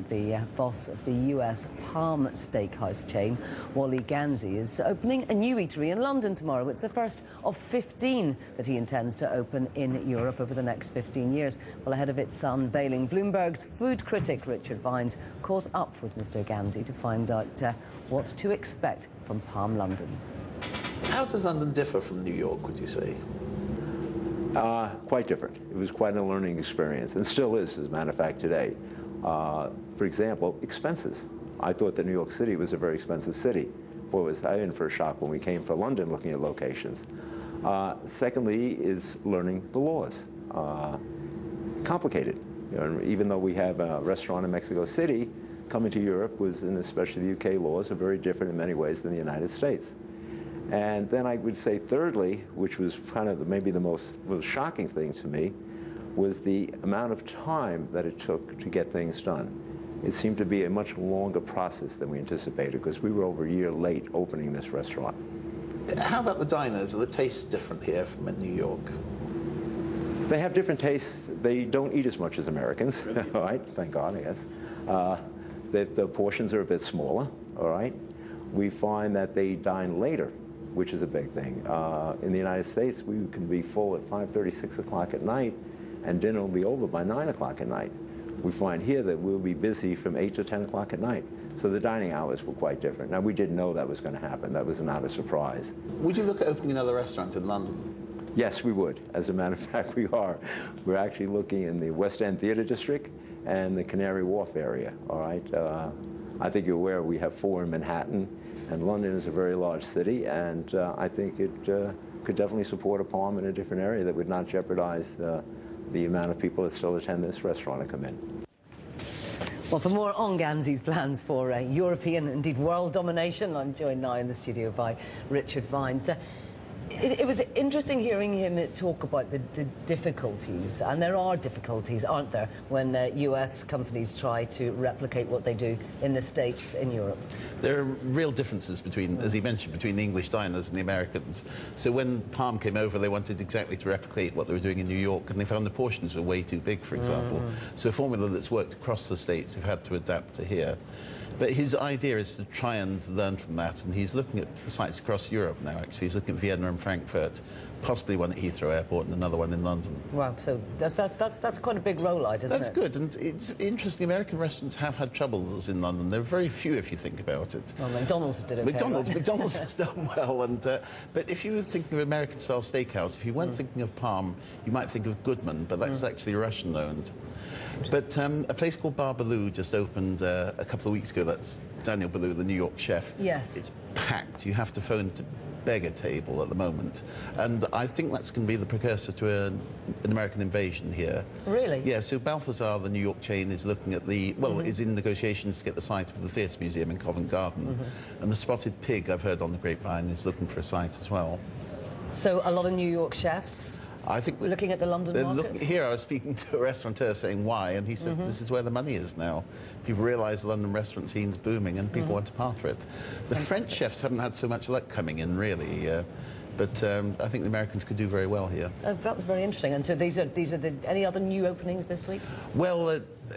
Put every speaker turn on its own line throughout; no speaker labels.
the boss of the US Palm Steakhouse chain, Wally Ganzi, is opening a new eatery in London tomorrow. It's the first of 15 that he intends to open in Europe over the next 15 years. Well, ahead of its unveiling, Bloomberg's food critic Richard Vines caught up with Mr. Ganzi to find out what to expect from Palm London.
How does London differ from New York, would you say?
Quite different. It was quite a learning experience, and still is, as a matter of fact, today. For example, expenses. I thought that New York City was a very expensive city. Boy, was I in for a shock when we came for London looking at locations. Secondly is learning the laws. Complicated. You know, even though we have a restaurant in Mexico City, coming to Europe was, and especially the UK laws, are very different in many ways than the United States. And then I would say thirdly, which was kind of maybe the most shocking thing to me, was the amount of time that it took to get things done. It seemed to be a much longer process than we anticipated because we were over a year late opening this restaurant.
How about the diners? Are the tastes different here from in New York?
They have different tastes. They don't eat as much as Americans, all right? Thank God, I guess. The portions are a bit smaller, all right? We find that they dine later, which is a big thing. In the United States, we can be full at 5:30, 6 o'clock at night, and dinner will be over by 9 o'clock at night. We find here that we'll be busy from 8 to 10 o'clock at night. So the dining hours were quite different. Now, we didn't know that was going to happen. That was not a surprise.
Would you look at opening another restaurant in London?
Yes, we would. As a matter of fact, we are. We're actually looking in the West End Theatre District and the Canary Wharf area, all right? I think you're aware we have 4 in Manhattan, and London is a very large city, and I think it could definitely support a Palm in a different area that would not jeopardize the amount of people that still attend this restaurant and come in.
Well, for more on Ganzi's plans for European, indeed world domination, I'm joined now in the studio by Richard Vines. It was interesting hearing him talk about the difficulties, and there are difficulties, aren't there, when US companies try to replicate what they do in the States in Europe?
There are real differences between, as he mentioned, between the English diners and the Americans. So when Palm came over, they wanted exactly to replicate what they were doing in New York, and they found the portions were way too big, for example. So a formula that's worked across the States, they've had to adapt to here. But his idea is to try and learn from that, and he's looking at sites across Europe now, actually. He's looking at Vienna and Frankfurt, possibly one at Heathrow Airport and another one in London.
Wow, so that's quite a big rollout, isn't it?
That's good, and it's interesting. American restaurants have had troubles in London. There are very few, if you think about it.
Well, McDonald's did okay,
McDonald's has done well, and but if you were thinking of American-style steakhouse, if you weren't thinking of Palm, you might think of Goodman, but that's actually Russian-owned. But a place called Bar Boulud just opened a couple of weeks ago. That's Daniel Boulud, the New York chef.
Yes.
It's packed. You have to phone to beg a table at the moment. And I think that's going to be the precursor to an American invasion here.
Really?
Yeah, so Balthazar, the New York chain, is looking at the, well, is in negotiations to get the site of the Theatre Museum in Covent Garden. And the Spotted Pig, I've heard on the grapevine, is looking for a site as well.
So a lot of New York chefs
I think
looking at the London market?
Here I was speaking to a restaurateur saying why, and he said this is where the money is now. People realise the London restaurant scene's booming and people want to part for it. The French chefs haven't had so much luck coming in, really. But I think the Americans could do very well here.
That's very interesting. And so these are any other new openings this week?
Well,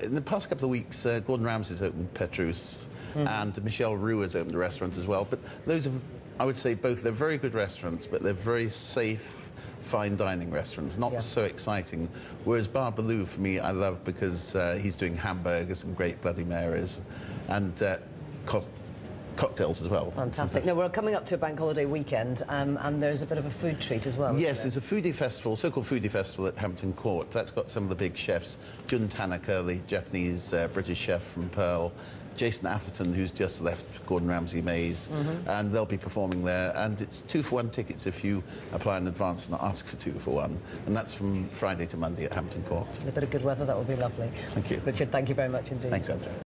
in the past couple of weeks, Gordon Ramsay's opened Petrus, and Michel Roux has opened a restaurant as well. But those are, I would say, both, they're very good restaurants, but they're very safe, fine dining restaurants, not so exciting. Whereas Bar Boulud, for me, I love because he's doing hamburgers and great Bloody Marys, and cocktails as well.
Fantastic. Now, we're coming up to a bank holiday weekend, and there's a bit of a food treat as well.
Yes, there's a foodie festival, so-called foodie festival at Hampton Court. That's got some of the big chefs. Jun Tanaka, the Japanese British chef from Pearl. Jason Atherton, who's just left Gordon Ramsay Maze, and they'll be performing there. And it's 2-for-1 tickets if you apply in advance and ask for 2-for-1. And that's from Friday to Monday at Hampton Court.
A bit of good weather, that would be lovely.
Thank you.
Richard, thank you very much indeed.
Thanks, Andrea.